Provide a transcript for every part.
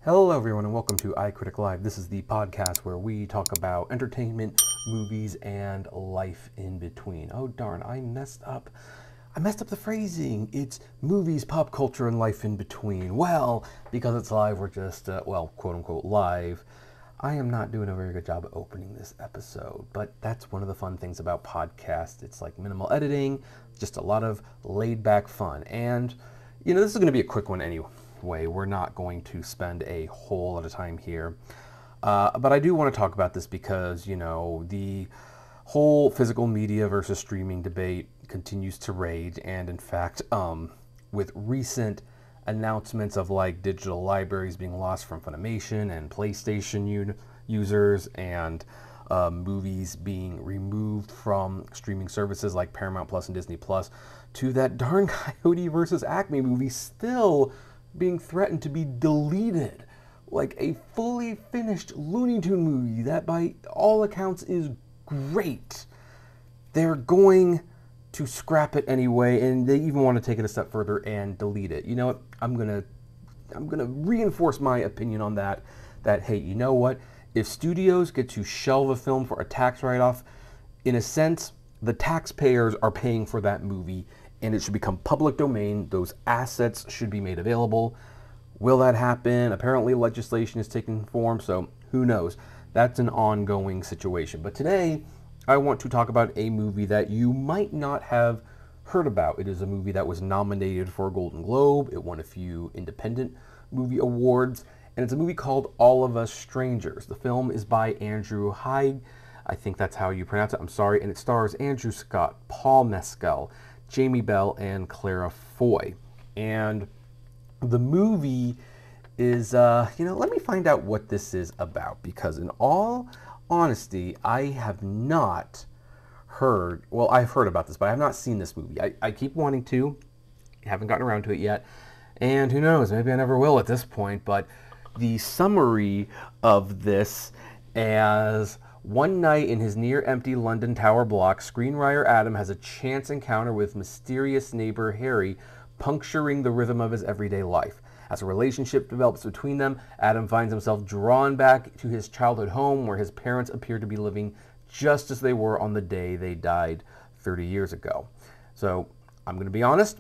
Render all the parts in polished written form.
Hello everyone and welcome to iCritic Live. This is the podcast where we talk about entertainment, movies, and life in between. Oh darn, I messed up the phrasing. It's movies, pop culture, and life in between. Well, because it's live, we're just, quote unquote live. I am not doing a very good job of opening this episode, but that's one of the fun things about podcasts. It's like minimal editing, just a lot of laid back fun. And, this is going to be a quick one anyway. We're not going to spend a whole lot of time here. But I do want to talk about this because, the whole physical media versus streaming debate continues to rage. And in fact, with recent announcements of like digital libraries being lost from Funimation and PlayStation users and movies being removed from streaming services like Paramount Plus and Disney Plus, to that darn Coyote versus Acme movie still being threatened to be deleted, like a fully finished Looney Tune movie that by all accounts is great. They're going to scrap it anyway, and they even want to take it a step further and delete it. You know what? I'm gonna reinforce my opinion on that hey, you know what? If studios get to shelve a film for a tax write-off, in a sense, the taxpayers are paying for that movie, and it should become public domain. Those assets should be made available. Will that happen? Apparently legislation is taking form, so who knows? That's an ongoing situation. But today, I want to talk about a movie that you might not have heard about. It is a movie that was nominated for a Golden Globe. It won a few independent movie awards, and it's a movie called All of Us Strangers. The film is by Andrew Haig. I think that's how you pronounce it. I'm sorry. And it stars Andrew Scott, Paul Mescal, Jamie Bell, and Clara Foy. And the movie is, let me find out what this is about, because in all honesty, I have not heard, well, I've heard about this, but I have not seen this movie. I keep wanting to, haven't gotten around to it yet, and who knows, maybe I never will at this point, but the summary of this as: one night in his near-empty London tower block, screenwriter Adam has a chance encounter with mysterious neighbor Harry, puncturing the rhythm of his everyday life. As a relationship develops between them, Adam finds himself drawn back to his childhood home where his parents appear to be living just as they were on the day they died 30 years ago. So, I'm going to be honest,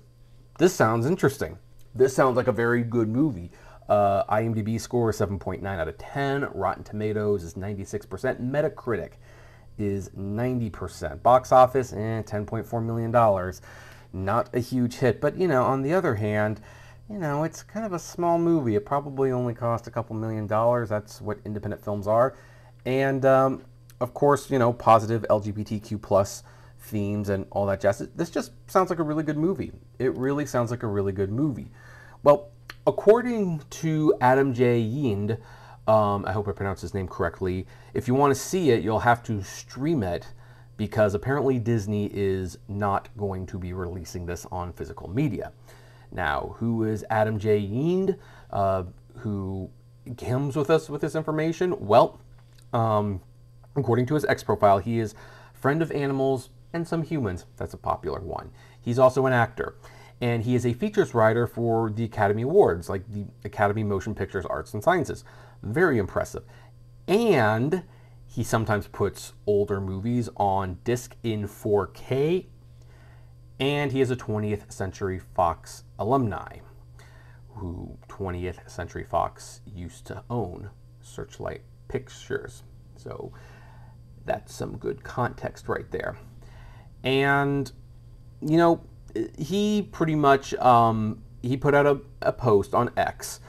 this sounds interesting. This sounds like a very good movie. IMDb score is 7.9 out of 10. Rotten Tomatoes is 96%. Metacritic is 90%. Box office, $10.4 million. Not a huge hit. But, on the other hand, it's kind of a small movie. It probably only cost a couple $1 million. That's what independent films are. And, of course, positive LGBTQ plus themes and all that jazz. This just sounds like a really good movie. It really sounds like a really good movie. Well, according to Adam J. Yind, I hope I pronounced his name correctly, if you want to see it, you'll have to stream it, because apparently Disney is not going to be releasing this on physical media. Now, who is Adam J. Yind, who comes with us with this information? Well, according to his X profile, he is friend of animals and some humans. That's a popular one. He's also an actor. And he is a features writer for the Academy Awards, like the Academy Motion Pictures Arts and Sciences. Very impressive. And he sometimes puts older movies on disc in 4K. And he is a 20th Century Fox alumni, who 20th Century Fox used to own Searchlight Pictures. So that's some good context right there. And, he pretty much, he put out a post on X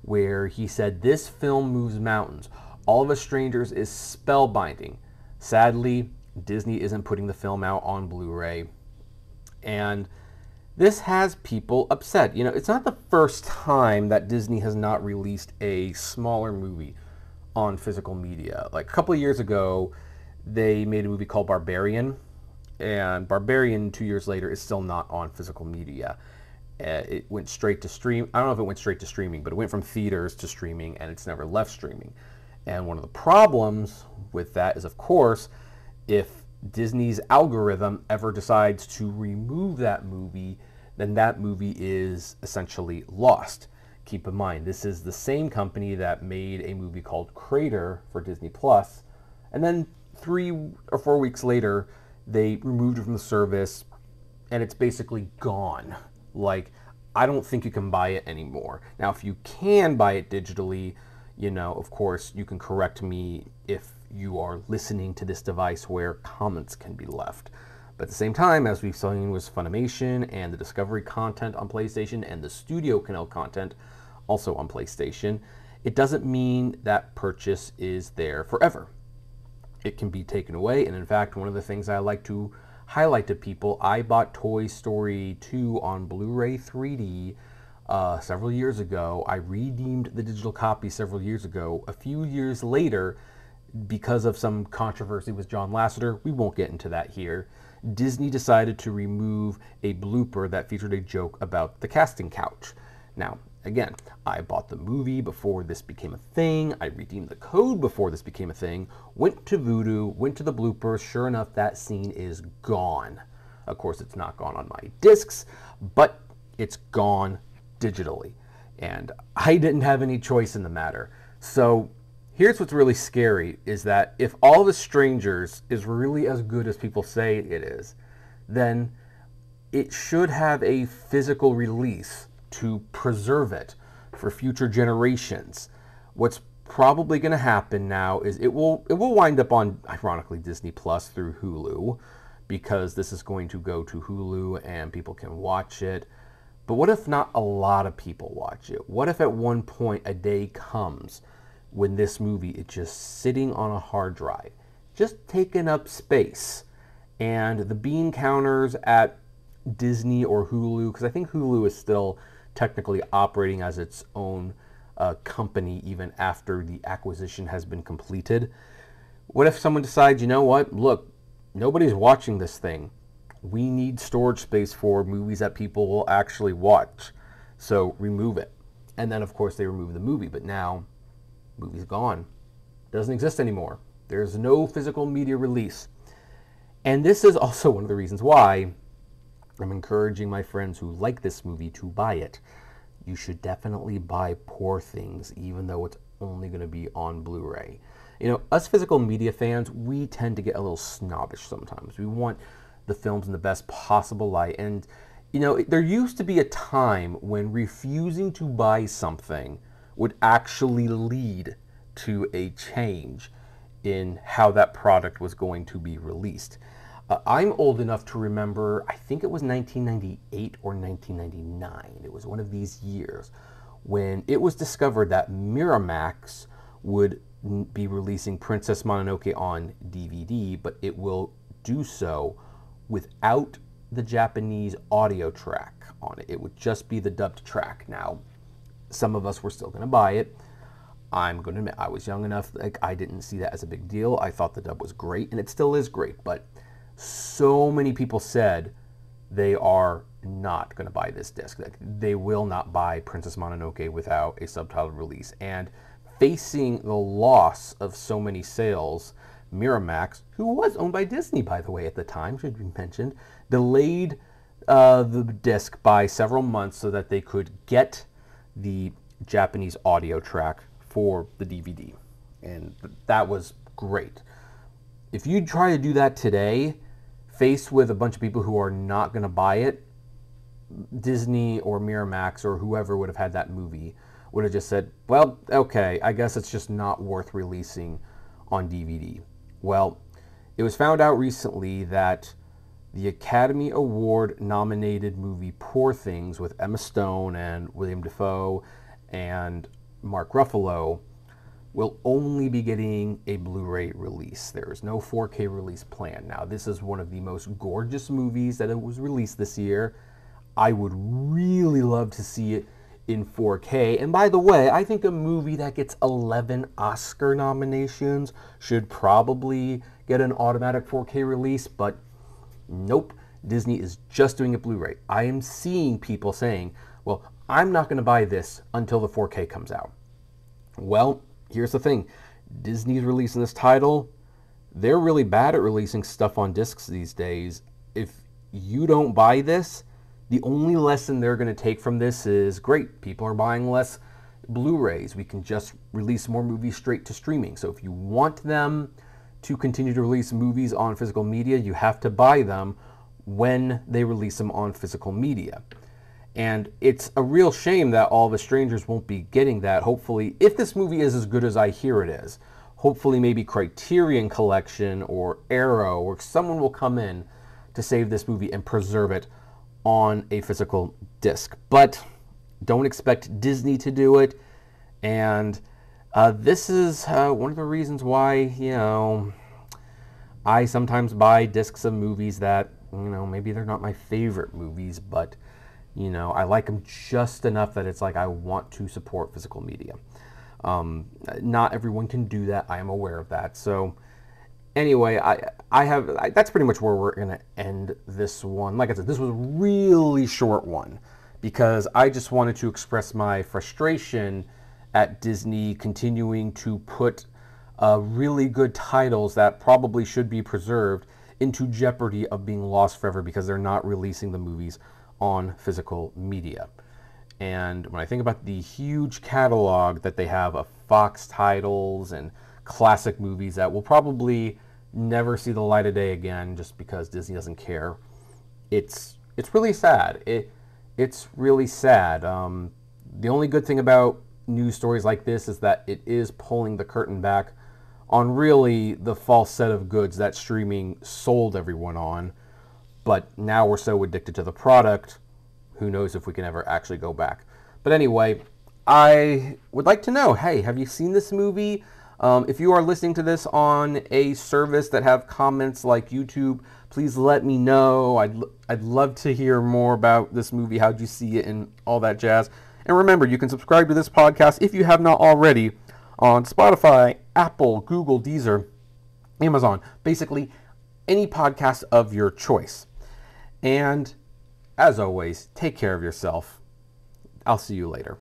where he said, "This film moves mountains. All of Us Strangers is spellbinding. Sadly, Disney isn't putting the film out on Blu-ray." And this has people upset. It's not the first time that Disney has not released a smaller movie on physical media. Like a couple of years ago, they made a movie called Barbarian. And Barbarian, 2 years later, is still not on physical media. It went straight to stream. I don't know if it went straight to streaming, but it went from theaters to streaming, and it's never left streaming. And one of the problems with that is, of course, if Disney's algorithm ever decides to remove that movie, then that movie is essentially lost. keep in mind, this is the same company that made a movie called Crater for Disney Plus, and then 3 or 4 weeks later, they removed it from the service, and it's basically gone. Like, I don't think you can buy it anymore. Now, if you can buy it digitally, you know, of course, you can correct me if you are listening to this device where comments can be left. But at the same time, as we've seen with Funimation and the Discovery content on PlayStation and the Studio Canal content also on PlayStation, it doesn't mean that purchase is there forever. It can be taken away, and in fact, one of the things I like to highlight to people, I bought Toy Story 2 on Blu-ray 3D several years ago. I redeemed the digital copy several years ago. A few years later, because of some controversy with John Lasseter, we won't get into that here, Disney decided to remove a blooper that featured a joke about the casting couch. Now, again, I bought the movie before this became a thing. I redeemed the code before this became a thing. Went to Vudu, went to the bloopers. Sure enough, that scene is gone. Of course, it's not gone on my discs, but it's gone digitally. And I didn't have any choice in the matter. So here's what's really scary, is that if All the Strangers is really as good as people say it is, then it should have a physical release to preserve it for future generations. What's probably going to happen now is it will wind up on, ironically, Disney Plus through Hulu, because this is going to go to Hulu and people can watch it. But what if not a lot of people watch it? What if at one point a day comes when this movie is just sitting on a hard drive, just taking up space, and the bean counters at Disney or Hulu, because I think Hulu is still technically operating as its own company even after the acquisition has been completed. What if someone decides, you know what, look, nobody's watching this thing. We need storage space for movies that people will actually watch, so remove it. And then, of course, they remove the movie, but now movie's gone. Doesn't exist anymore. There's no physical media release. And this is also one of the reasons why I'm encouraging my friends who like this movie to buy it. You should definitely buy Poor Things, even though it's only going to be on Blu-ray. You know, us physical media fans, we tend to get a little snobbish sometimes. We want the films in the best possible light. And, you know, there used to be a time when refusing to buy something would actually lead to a change in how that product was going to be released. I'm old enough to remember, I think it was 1998 or 1999. It was one of these years when it was discovered that Miramax would be releasing Princess Mononoke on DVD, but it will do so without the Japanese audio track on it. It would just be the dubbed track. Now, some of us were still going to buy it. I'm going to admit, I was young enough, like, I didn't see that as a big deal. I thought the dub was great, and it still is great, but so many people said they are not going to buy this disc. Like, they will not buy Princess Mononoke without a subtitled release. And facing the loss of so many sales, Miramax, who was owned by Disney, by the way, at the time, should be mentioned, delayed the disc by several months so that they could get the Japanese audio track for the DVD. And that was great. If you try to do that today, faced with a bunch of people who are not going to buy it, Disney or Miramax or whoever would have had that movie would have just said, well, okay, I guess it's just not worth releasing on DVD. Well, it was found out recently that the Academy Award nominated movie Poor Things with Emma Stone and William Dafoe and Mark Ruffalo will only be getting a Blu-ray release. There is no 4K release planned. Now, this is one of the most gorgeous movies that it was released this year. I would really love to see it in 4K. And by the way, I think a movie that gets 11 Oscar nominations should probably get an automatic 4K release, but nope, Disney is just doing it Blu-ray. I am seeing people saying, well, I'm not going to buy this until the 4K comes out. Well, here's the thing. Disney's releasing this title. They're really bad at releasing stuff on discs these days. If you don't buy this, The only lesson they're going to take from this is, great, people are buying less Blu-rays. We can just release more movies straight to streaming. So if you want them to continue to release movies on physical media, you have to buy them when they release them on physical media. And it's a real shame that all the strangers won't be getting that. Hopefully, if this movie is as good as I hear it is, hopefully maybe Criterion Collection or Arrow or someone will come in to save this movie and preserve it on a physical disc. But don't expect Disney to do it. And this is one of the reasons why, I sometimes buy discs of movies that, maybe they're not my favorite movies, but, I like them just enough that it's like I want to support physical media. Not everyone can do that. I am aware of that. So anyway, that's pretty much where we're going to end this one. Like I said, this was a really short one because I just wanted to express my frustration at Disney continuing to put really good titles that probably should be preserved into jeopardy of being lost forever because they're not releasing the movies on physical media. And when I think about the huge catalog that they have of Fox titles and classic movies that will probably never see the light of day again just because Disney doesn't care, it's really sad. It's really sad. The only good thing about news stories like this is that it is pulling the curtain back on really the false set of goods that streaming sold everyone on. But now we're so addicted to the product, who knows if we can ever actually go back. But anyway, I would like to know, hey, have you seen this movie? If you are listening to this on a service that have comments like YouTube, please let me know. I'd love to hear more about this movie. How'd you see it and all that jazz. And remember, you can subscribe to this podcast if you have not already on Spotify, Apple, Google, Deezer, Amazon, basically any podcast of your choice. And as always, take care of yourself. I'll see you later.